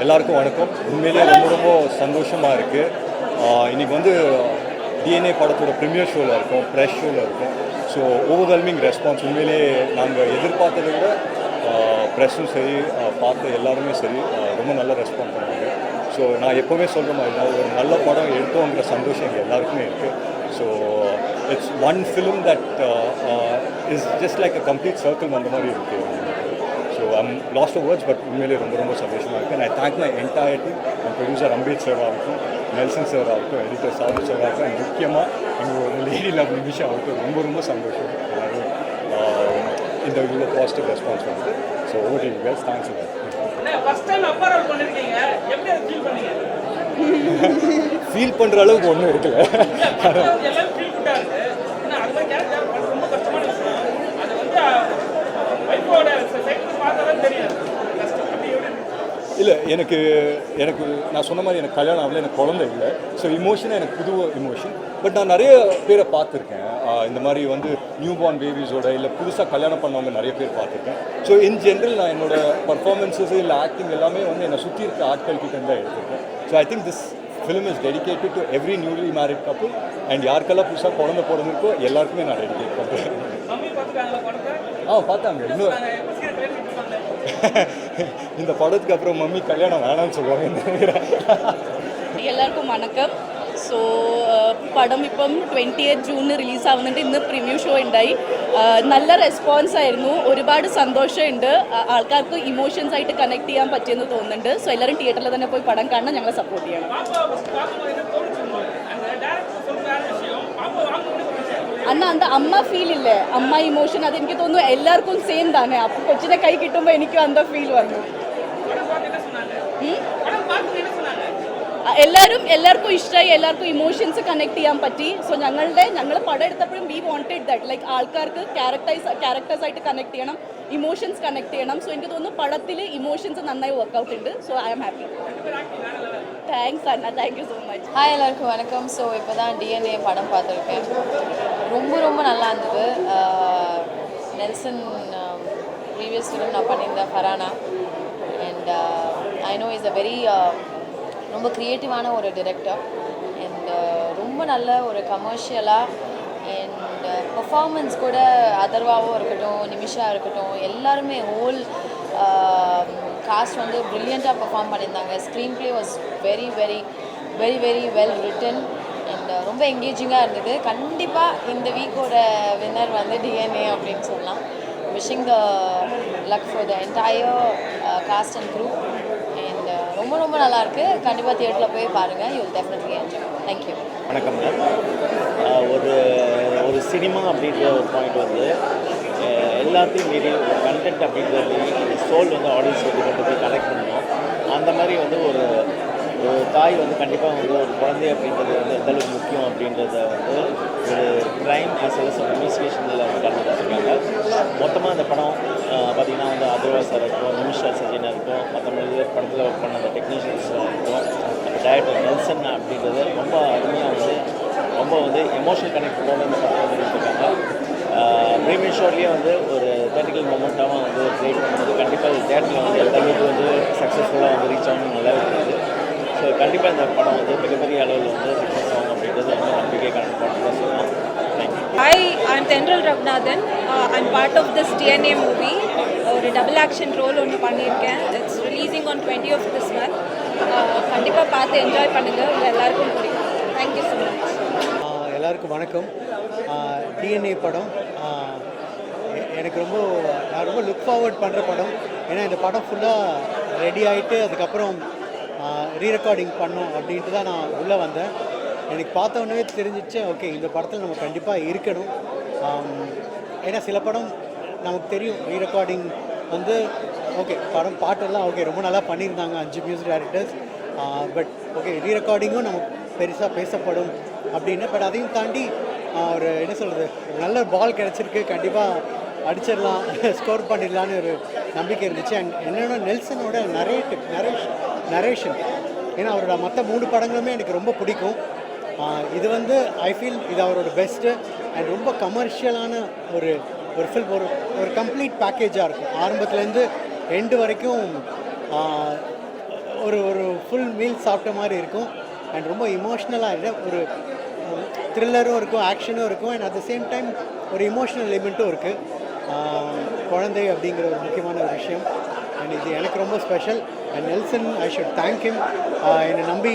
எல்லாருக்கும் வணக்கம். உண்மையிலேயே ரொம்ப ரொம்ப சந்தோஷமாக இருக்குது. இன்றைக்கி வந்து டிஎன்ஏ படத்தோட ப்ரீமியர் ஷோவில் இருக்கும், ப்ரெஸ் ஷோவில் இருக்கும். So overwhelming response. உண்மையிலேயே நாங்கள் எதிர்பார்த்ததை விட ப்ரெஸ்ஸும் சரி, பார்த்த எல்லாருமே சரி ரொம்ப நல்ல ரெஸ்பான்ஸ் பண்ணாங்க. ஸோ நான் எப்போவுமே சொல்கிற மாதிரி தான், ஒரு நல்ல படம் எடுத்தோங்கிற சந்தோஷம் எங்கள் எல்லாருக்குமே இருக்குது. So it's one film that is just like a complete circle வந்த மாதிரி இருக்குது. So I'm lost of words, but உண்மையிலே ரொம்ப ரொம்ப சந்தோஷமாக இருக்குது. நான் thank my entire team, producer Ambeth sir ஆகட்டும், நெல்சன் சார் ஆகட்டும், எடிட்டர் சாரு சார் ஆகட்டும், முக்கியமாக எங்களோட லேடி லவ் நிமிஷம் ஆகட்டும். ரொம்ப ரொம்ப சந்தோஷம் எல்லோரும் இந்த இவ்வளோ பாசிட்டிவ் ரெஸ்பான்ஸ் பண்ணுது. So over you case, thanks. Feel பண்ணுற அளவுக்கு ஒன்றும் இருக்குல்ல. இல்லை, எனக்கு நான் சொன்ன மாதிரி எனக்கு கல்யாணம் ஆகல, எனக்கு குழந்தை இல்லை. ஸோ இமோஷனாக எனக்கு புது இமோஷன். பட் நான் நிறைய பேரை பார்த்துருக்கேன் இந்த மாதிரி வந்து நியூ பார்ன் பேபிஸோட, இல்லை புதுசாக கல்யாணம் பண்ணவங்க நிறைய பேர் பார்த்துருக்கேன். ஸோ இன் ஜென்ரல் நான் என்னோடய பர்ஃபார்மன்ஸஸ் இல்லை ஆக்டிங் எல்லாமே வந்து என்னை சுற்றி இருக்க ஆட்கள் கிட்ட தான் எடுத்துருக்கேன். So I think this film is dedicated to every newly married couple and யாருக்கெல்லாம் புதுசாக குழந்தை பிறந்திருக்கோ எல்லாருக்குமே நான் டெடிகேட் பண்ணுறேன். பார்த்தாங்க. இன்னும் இந்த படத்துக்கு அப்புறம் மம்மி கல்யாணம் வேணாம்னு சொல்லுவாங்க. എല്ലാവർക്കും വണക്കം. സോ പടം ഇപ്പം 20th ജൂണിന് റിലീസാവുന്നുണ്ട്. ഇന്ന് പ്രിവ്യൂ ഷോ ഉണ്ടായി. നല്ല റെസ്പോൺസ് ആയിരുന്നു. ഒരുപാട് സന്തോഷമുണ്ട്. ആൾക്കാർക്ക് ഇമോഷൻസ് ആയിട്ട് കണക്ട് ചെയ്യാൻ പറ്റിയെന്ന് തോന്നുന്നുണ്ട്. സോ എല്ലാവരും തിയേറ്ററിൽ തന്നെ പോയി പടം കാണണം, ഞങ്ങളെ സപ്പോർട്ട് ചെയ്യണം. അന്ന് அந்த அம்மா ஃபீல் இல்லை, அம்மா இமோஷன், அது எனக்கு തോന്നുന്നു எல்லாருக்கும் சேம் தானே. அப்போ கொச்சினை கை கிட்டுമ്പോൾ എനിക്കും அந்த ஃபீல் വന്നു. എല്ലാവർക്കും ഇഷ്ടമായി, എല്ലാവർക്കും ഇമോഷൻസ് കണക്ട് ചെയ്യാൻ പറ്റി. സോ ഞങ്ങൾ പടം എടുത്തപ്പോഴും വി വാണ്ടഡ് ദാറ്റ്, ലൈക്ക് ആൾക്കാർക്ക് ക്യാരക്ടേഴ്സ് ആയിട്ട് കണക്ട് ചെയ്യണം, ഇമോഷൻസ് കണക്ട് ചെയ്യണം. സോ എനിക്ക് തോന്നുന്നു പടത്തിൽ ഇമോഷൻസ് നന്നായി വർക്ക്ഔട്ട് ഉണ്ട്. So I am happy. Thanks அண்ணா, தேங்க்யூ ஸோ மச். ஹாய், எல்லாருக்கும் வணக்கம். ஸோ இப்போ தான் டிஎன்ஏ படம் பார்த்துருக்கேன். ரொம்ப ரொம்ப நல்லா இருந்தது. நெல்சன் ப்ரீவியஸ் ஃபிலிம் நான் பண்ணியிருந்தேன், Farhana. And I know is a very ரொம்ப க்ரியேட்டிவான ஒரு டிரெக்டர். அண்ட் ரொம்ப நல்ல ஒரு கமர்ஷியலாக அண்ட் பெர்ஃபார்மன்ஸ் கூட அதர்வாவும் இருக்கட்டும், நிமிஷா இருக்கட்டும், எல்லாருமே ஹோல் காஸ்ட் வந்து ப்ரில்லியண்ட்டாக பெர்ஃபார்ம் பண்ணியிருந்தாங்க. Screen play was very very very very well written and ரொம்ப என்கேஜிங்காக இருந்தது. கண்டிப்பாக இந்த வீக்கோட வின்னர் வந்து டிஎன்ஏ அப்படின்னு சொல்லலாம். Wishing the luck for the entire cast and crew. And ரொம்ப ரொம்ப நல்லாயிருக்கு. கண்டிப்பாக தியேட்டரில் போய் பாருங்கள், you will definitely enjoy. Thank you. வணக்கம். ஒரு சினிமா அப்படின்ற ஒரு பாயிண்ட் வந்து எல்லாத்தையும் மீறி ஒரு கண்டென்ட் அப்படின்றது சோல் வந்து ஆடியன்ஸ் வந்து கொண்டு போய் கலெக்ட் பண்ணணும். அந்த மாதிரி வந்து ஒரு தாய் வந்து கண்டிப்பாக வந்து ஒரு குழந்தை அப்படின்றது வந்து எந்தளவுக்கு முக்கியம் அப்படின்றத வந்து ஒரு க்ரைம் ஆஸ் வெல் அஸ் இன்வெஸ்டிகேஷனில் வந்து கண்டுபிடிச்சிருக்காங்க. மொத்தமாக அந்த படம் பார்த்திங்கன்னா வந்து அதர்வா சார் இருக்கும், நிமிஷா சஜினா இருக்கும், மற்ற படத்தில் ஒர்க் பண்ண அந்த டெக்னீஷியன்ஸ்லாம் இருக்கும், அந்த டைரக்டர் நெல்சன் அப்படின்றது ரொம்ப அருமையாக வந்து ரொம்ப வந்து எமோஷனல் கனெக்டோட இந்த படத்தை வந்து எடுத்துருக்காங்க. ப்ரீமியர் ஷோட்லேயே வந்து ஒரு தேட்டிக்கல் மொமெண்ட்டாக வந்து க்ரியேட் பண்ணுறது கண்டிப்பாக தேட்டரில் வந்து எந்த அளவுக்கு வந்து சக்ஸஸ்ஃபுல்லாக வந்து ரீச் ஆகணும்னு நல்லா இருக்குது. ஸோ கண்டிப்பாக இந்த படம் வந்து மிகப்பெரிய அளவில் வந்து சக்ஸஸ் ஆகும் அப்படின்றது ரொம்ப நம்பிக்கை கண்டிப்பாக சொல்லலாம். Thank you. Hi, I'm Tendral Raghunathan. I'm part of this DNA movie. ஒரு டபுள் ஆக்ஷன் ரோல் ஒன்று பண்ணியிருக்கேன். It's releasing on 20th this month. கண்டிப்பாக பார்த்து என்ஜாய் பண்ணுங்கள், உங்கள் எல்லாருக்கும் பிடிக்கும். Thank you so much. எல்லாருக்கும் வணக்கம். டிஎன்ஏ படம் எனக்கு நான் ரொம்ப லுக் ஃபார்வர்ட் பண்ணுற படம். ஏன்னா இந்த படம் ஃபுல்லாக ரெடி ஆகிட்டு அதுக்கப்புறம் ரீரெக்கார்டிங் பண்ணோம் அப்படின்ட்டு தான் நான் உள்ளே வந்தேன். எனக்கு பார்த்தோன்னே தெரிஞ்சிச்சு, ஓகே இந்த படத்தில் நம்ம கண்டிப்பாக இருக்கணும். ஏன்னா சில படம் நமக்கு தெரியும் ரீரெக்கார்டிங் வந்து ஓகே, படம் பாட்டெல்லாம் ஓகே ரொம்ப நல்லா பண்ணியிருந்தாங்க 5 மியூசிக் டைரக்டர்ஸ். பட் ஓகே ரீரெக்கார்டிங்கும் நம்ம பெருசாக பேசப்படும் அப்படின்னு. பட் அதையும் தாண்டி ஒரு என்ன சொல்கிறது, நல்ல பால் கிடச்சிருக்கு, கண்டிப்பாக அடிச்சிடலாம், ஸ்கோர் பண்ணிடலான்னு ஒரு நம்பிக்கை இருந்துச்சு. அண்ட் என்னென்னா நெல்சனோட நரேஷன், ஏன்னா அவரோட மற்ற 3 படங்களுமே எனக்கு ரொம்ப பிடிக்கும். இது வந்து ஐ ஃபீல் இது அவரோட பெஸ்ட்டு அண்ட் ரொம்ப கமர்ஷியலான ஒரு ஃபில்ம். ஒரு கம்ப்ளீட் பேக்கேஜாக இருக்கும். ஆரம்பத்துலேருந்து எண்டு வரைக்கும் ஒரு ஒரு ஃபுல் மீல் சாப்பிட்ட மாதிரி இருக்கும். அண்ட் ரொம்ப இமோஷ்னலாக இல்லை, ஒரு த்ரில்லரும் இருக்கும், ஆக்ஷனும் இருக்கும், and at the same time ஒரு இமோஷ்னல் எலிமெண்ட்டும் இருக்குது. குழந்தை அப்படிங்கிற ஒரு முக்கியமான ஒரு விஷயம். அண்ட் இது எனக்கு ரொம்ப special. And Nelson, I should thank him, என்னை நம்பி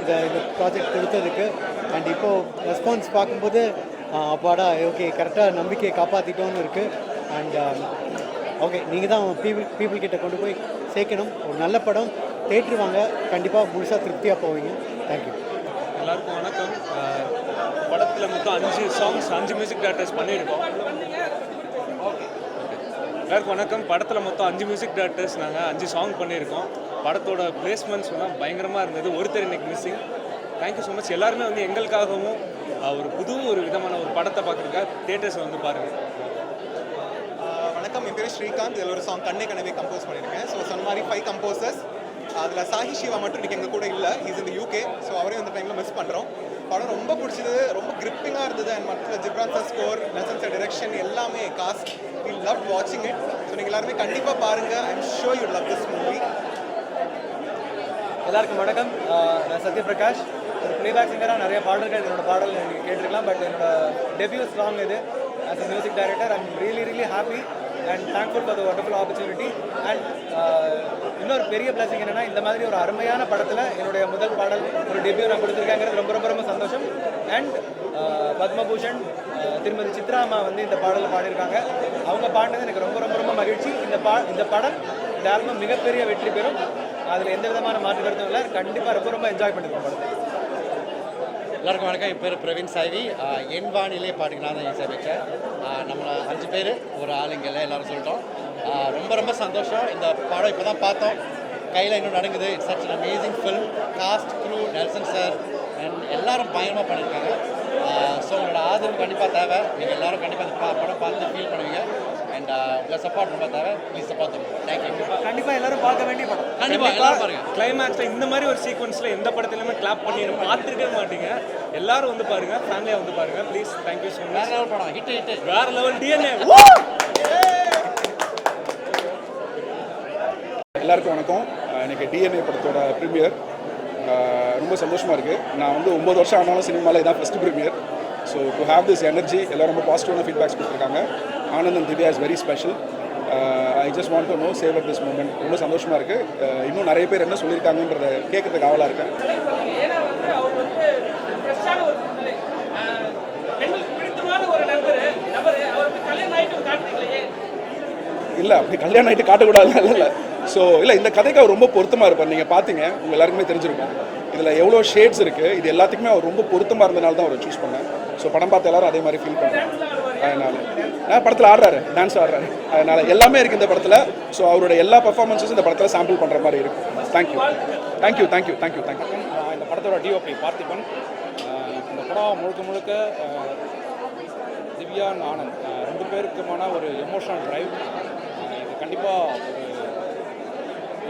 இந்த ப்ராஜெக்ட் கொடுத்ததுக்கு. அண்ட் இப்போது ரெஸ்பான்ஸ் பார்க்கும்போது அப்பாடா ஓகே கரெக்டாக நம்பிக்கையை காப்பாற்றிட்டோன்னு இருக்குது. அண்ட் ஓகே நீங்கள் தான் பீப்புள் கிட்ட கொண்டு போய் சேர்க்கணும். ஒரு நல்ல படம், தேட்டர் வாங்க, கண்டிப்பாக முழுசாக திருப்தியாக போவீங்க. தேங்க்யூ. எல்லாருக்கும் வணக்கம். படத்தில் மொத்தம் 5 சாங்ஸ் 5 மியூசிக் டேரக்டர்ஸ் பண்ணியிருக்கோம். எல்லாருக்கும் வணக்கம். படத்தில் மொத்தம் 5 மியூசிக் டேரக்டர்ஸ் நாங்கள் 5 சாங் பண்ணியிருக்கோம். படத்தோட பிளேஸ்மெண்ட்ஸ் எல்லாம் பயங்கரமாக இருந்தது. ஒருத்தர் இன்னைக்கு மிஸ்ஸிங். Thank you so much. எல்லாருமே வந்து எங்களுக்காகவும் ஒரு விதமான ஒரு படத்தை பார்க்குறதுக்காக தேட்டர்ஸை வந்து பாருங்கள். வணக்கம், என் பேர் ஸ்ரீகாந்த். இதில் ஒரு சாங் கண்ணே கனவே கம்போஸ் பண்ணியிருக்கேன். ஸோ சொன்ன மாதிரி 5 கம்போசர்ஸ். அதில் சாஹி சிவா மட்டும் இன்றைக்கி எங்கள் கூட இல்லை, இஸ் இந்த UK. ஸோ அவரையும் இந்த டைமில் மிஸ் பண்ணுறோம். படம் ரொம்ப பிடிச்சது, ரொம்ப கிரிப்பிங்காக இருந்தது. அண்ட் மற்ற Ghibran sir score, Nelson sir direction எல்லாமே காஸ்ட், வி லவ் வாட்சிங் இட். ஸோ நீங்கள் எல்லாருமே கண்டிப்பாக பாருங்கள். I am sure you love this movie. எல்லாருக்கும் வணக்கம். நான் சத்யபிரகாஷ். ஒரு ப்ளேபேக் சிங்கராக நிறைய பாடல்கள் என்னோட பாடல் நீங்கள் கேட்டிருக்கலாம். பட் என்னோட டெபியூ சாங் இது. As a music director I am really happy and thankful for the wonderful opportunity. And இன்னொரு பெரிய பிளஸிங் என்னென்னா, இந்த மாதிரி ஒரு அருமையான படத்தில் என்னுடைய முதல் பாடல் ஒரு டெபியூ நான் கொடுத்துருக்கேங்கிறது ரொம்ப சந்தோஷம். அண்ட் பத்மபூஷன் திருமதி சித்ரா அம்மா வந்து இந்த பாடலில் பாடியிருக்காங்க. அவங்க பாடினது எனக்கு ரொம்ப மகிழ்ச்சி. இந்த படம், இந்த ஆல்பம் மிகப்பெரிய வெற்றி பெறும். அதில் எந்த விதமான மாற்று கருத்தும் இல்லை. கண்டிப்பாக ரொம்ப என்ஜாய் பண்ணியிருக்கோம் படம். எல்லாருக்கும் வணக்கம். என் பேர் பிரவீன் சாய்வி. என் வானிலே பாட்டுக்கு நான் தான் இசையமைச்சேன். நம்மளை 5 பேர் ஒரு ஆளுங்கல்ல எல்லாரும் சொல்லிட்டோம். ரொம்ப சந்தோஷம். இந்த படம் இப்போ தான் பார்த்தோம், கையில் இன்னும் நடங்குது. It's such an amazing film. Cast, crew, Nelson sir and எல்லாரும் பயங்கரமாக பண்ணியிருக்காங்க. ஸோ உங்களோட ஆதரவு கண்டிப்பாக தேவை. நீங்கள் எல்லோரும் கண்டிப்பாக இந்த படம் பார்த்து ஃபீல் பண்ணுவீங்க. அண்ட் உங்களை சப்போர்ட் ரொம்ப தேவை. ப்ளீஸ் சப்போர்ட் தரும். தேங்க்யூ. கண்டிப்பாக எல்லாரும் பார்க்க வேண்டிய படம். கண்டிப்பாக எல்லாரும் பாருங்கள். கிளைமேக்ஸில் இந்த மாதிரி ஒரு சீக்வன்ஸில் எந்த படத்துலையுமே கிளாப் பண்ணி பார்த்துருக்கவே மாட்டீங்க. எல்லாரும் வந்து பாருங்கள், ஃபேமிலியாக வந்து பாருங்கள் ப்ளீஸ். Thank you so much. வேறு லெவல் படம். ஹிட் வேறு லெவல் DNA. எல்லாருக்கும் வணக்கம். எனக்கு DNA படத்தோட ப்ரீமியர். ரொம்ப சந்தோஷமாக இருக்குது. நான் வந்து 9 வருஷம் ஆனாலும் சினிமாவில் இதான் first premiere. So to have this energy, எல்லோரும் ரொம்ப பாசிட்டிவான ஃபீட்பேக்ஸ் கொடுத்துருக்காங்க. Anand and Divya is very special. I just want to no save at this moment. ரொம்ப சந்தோஷமாக இருக்குது. இன்னும் நிறைய பேர் என்ன சொல்லியிருக்காங்கன்றதை கேட்கறதுக்கு ஆவலாக இருக்கேன். இல்லை, அப்படி கல்யாணம் ஆகிட்டு காட்டக்கூடாது. இல்லை ஸோ இல்லை, இந்த கதைக்கு அவர் ரொம்ப பொருத்தமாக இருப்பார். நீங்கள் பார்த்தீங்க, உங்கள் எல்லாருக்குமே தெரிஞ்சிருக்கும் இதில் எவ்வளோ ஷேட்ஸ் இருக்குது. இது எல்லாத்துக்குமே அவர் ரொம்ப பொருத்தமாக இருந்தனால தான் அவரை சூஸ் பண்ணேன். ஸோ படம் பார்த்து எல்லாரும் அதே மாதிரி ஃபீல் பண்ணுறேன். அதனால் படத்தில் ஆடுறாரு, டான்ஸ் ஆடுறாரு, அதனால் எல்லாமே இருக்குது இந்த படத்தில். ஸோ அவரோட எல்லா பர்ஃபார்மன்ஸஸும் இந்த படத்தில் சாம்பிள் பண்ணுற மாதிரி இருக்கும். தேங்க்யூ. இந்த படத்தோட டிஓபி பார்த்திபன். இந்த படம் முழுக்க திவ்யா ஆனந்த் 2 பேருக்குமான ஒரு எமோஷனல் ட்ரைவ். இது கண்டிப்பாக ஒரு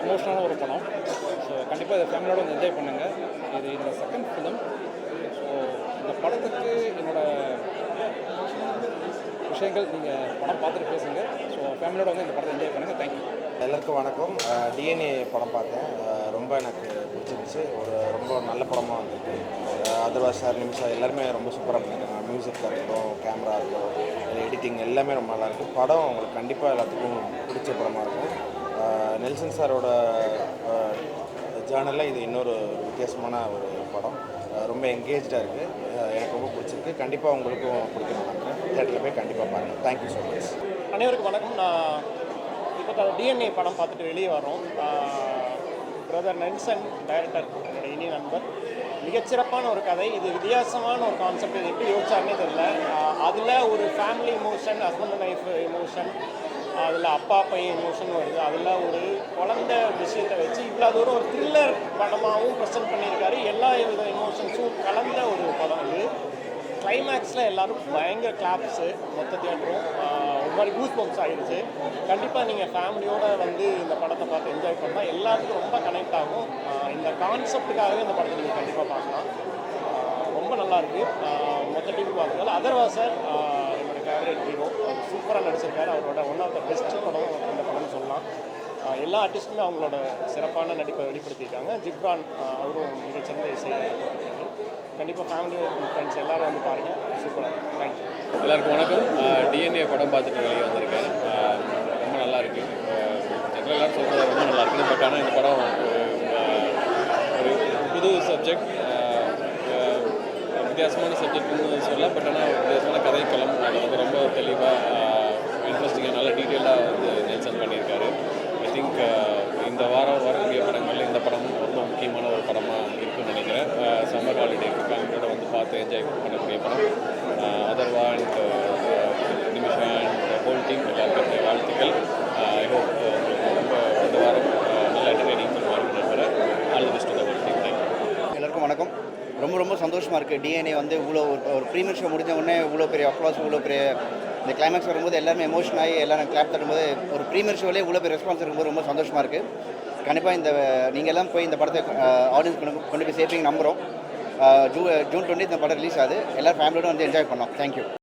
எமோஷனலான ஒரு படம். ஸோ கண்டிப்பாக இதை ஃபேமிலியோட வந்து என்ஜாய் பண்ணுங்கள். இது இந்த செகண்ட் ஃபிலிம். ஸோ இந்த படத்துக்கு என்னோட விஷயங்கள் நீங்கள் படம் பார்த்துட்டு பேசுங்க. ஸோ ஃபேமிலியோட வந்து இந்த படத்தை என்ஜாய் பண்ணுங்கள். தேங்க்யூ. எல்லாருக்கும் வணக்கம். DNA படம் பார்த்தேன். ரொம்ப எனக்கு பிடிச்சிருந்துச்சு. ரொம்ப நல்ல படமாக வந்திருக்கு. அதர்வா சார், நிமிஷா எல்லாருமே ரொம்ப சூப்பராக பண்ணியிருக்காங்க. மியூசிக்காக இருக்கட்டும், கேமரா இருக்கட்டும், எடிட்டிங் எல்லாமே ரொம்ப நல்லாயிருக்கு. படம் உங்களுக்கு கண்டிப்பாக எல்லாத்துக்கும் பிடிச்ச படமாக இருக்கும். நெல்சன் சாரோட ஜேர்னலில் இது இன்னொரு வித்தியாசமான ஒரு படம். ரொம்ப என்கேஜாக இருக்குது. எனக்கு ரொம்ப பிடிச்சிருக்கு. கண்டிப்பாக உங்களுக்கும் பிடிக்கணும். தேட்டரில் போய் கண்டிப்பாக பாருங்கள். Thank you so much. அனைவருக்கும் வணக்கம். நான் இப்போ DNA படம் பார்த்துட்டு வெளியே வரோம். பிரதர் நெல்சன் டைரக்டர், என்னோட இனிய நண்பர். மிகச்சிறப்பான ஒரு கதை. இது வித்தியாசமான ஒரு கான்செப்ட். இது எப்படி யோசிச்சாருன்னே தெரியல. அதில் ஒரு family emotion, husband and wife emotion, அதில் அப்பா பையன் எமோஷன் வருது. அதில் ஒரு குழந்தை விஷயத்தை வச்சு இவ்வளோ தூரம் ஒரு த்ரில்லர் படமாகவும் ப்ரெசென்ட் பண்ணியிருக்காரு. எல்லா வித எமோஷன்ஸும் கலந்த ஒரு படம் இது. கிளைமேக்ஸில் எல்லோரும் பயங்கர கிளாப்ஸு, மொத்த தியேட்டரும் ஒரு மாதிரி கூஸ் பம்ப்ஸ் ஆகிடுச்சு. கண்டிப்பாக நீங்கள் ஃபேமிலியோடு வந்து இந்த படத்தை பார்த்து என்ஜாய் பண்ணால் எல்லாத்துக்கும் ரொம்ப கனெக்ட் ஆகும். இந்த கான்செப்டுக்காகவே இந்த படத்தை நீங்கள் கண்டிப்பாக பார்க்கலாம். ரொம்ப நல்லாயிருக்கு. மொத்த டீம் பார்க்குறது. அதர்வா சார் என்னோடய ஃபேவரட் ஹீரோ. அவர் சூப்பராக நடிச்சிருக்காரு. அவரோட ஒன் ஆஃப் த பெஸ்ட் படம் இந்த படம்னு சொல்லலாம். எல்லா ஆர்டிஸ்ட்டுமே அவங்களோட சிறப்பான நடிப்பை வெளிப்படுத்தியிருக்காங்க. ஜிப்ரான் அவரும் மிகச்சிறந்த இசை கண்டிப்பாக ஃபேமிலி ஃப்ரெண்ட்ஸ் எல்லோரும் வந்து பாருங்கள், சூப்பராக இருக்கும். தேங்க்யூ. எல்லாருக்கும் வணக்கம். டிஎன்ஏ படம் பார்த்துட்டு வெளியே வந்திருக்கேன். ரொம்ப நல்லா இருக்குது. ஜென்ரல் எல்லாரும் சொல்கிறது ரொம்ப நல்லா இருக்குது. பட் ஆனால் இந்த படம் ஒரு புது சப்ஜெக்ட், வித்தியாசமான சப்ஜெக்ட்னு சொல்லலாம். பட் ஆனால் வித்தியாசமான கதைக்களம் அது வந்து ரொம்ப தெளிவாக இன்ட்ரெஸ்டிங்காக நல்ல டீட்டெயிலாக வந்து நெல்சன் பண்ணியிருக்காரு. ஐ திங்க் இந்த வாரம் வரக்கூடிய படங்களில் இந்த படமும் ரொம்ப முக்கியமான ஒரு படமாக இருக்குன்னு நினைக்கிறேன். சம்மர் ஹாலிடேக்கு ஃபேமிலியோட வந்து பார்த்து என்ஜாய் பண்ணக்கூடிய படம். Atharva and Nimisha and whole team எல்லாருக்கும் வாழ்த்துக்கள். ஐ ஹோப் ரொம்ப இந்த வாரம் நல்ல என்டர்டெய்னிங் ஃபில்மாக இருக்குன்னு நம்புகிறேன். All the best to the whole team. Thank you. எல்லாருக்கும் வணக்கம். ரொம்ப சந்தோஷமாக இருக்குது. டிஎன்ஏ வந்து இவ்வளோ ஒரு ப்ரீமியர் ஷோ முடிஞ்ச உடனே இவ்வளோ பெரிய அப்ளாஸ், இவ்வளோ பெரிய இந்த கிளைமேக்ஸ் வரும்போது எல்லாருமே எமோஷன் ஆகி எல்லாரும் கிளாப் தரும்போது ஒரு ப்ரீமியர் ஷோலேயே இவ்வளோ பெரிய ரெஸ்பான்ஸ் இருக்கும்போது ரொம்ப சந்தோஷமாக இருக்குது. கண்டிப்பாக இந்த நீங்கள் எல்லாம் போய் இந்த படத்தை ஆடியன்ஸ் கொண்டு போய் சேர்ப்பீங்க நம்புகிறோம். ஜூன் 20 இந்த படம் ரிலீஸ் ஆகுது. எல்லோரும் ஃபேமிலியோட வந்து என்ஜாய் பண்ணோம். தேங்க்யூ.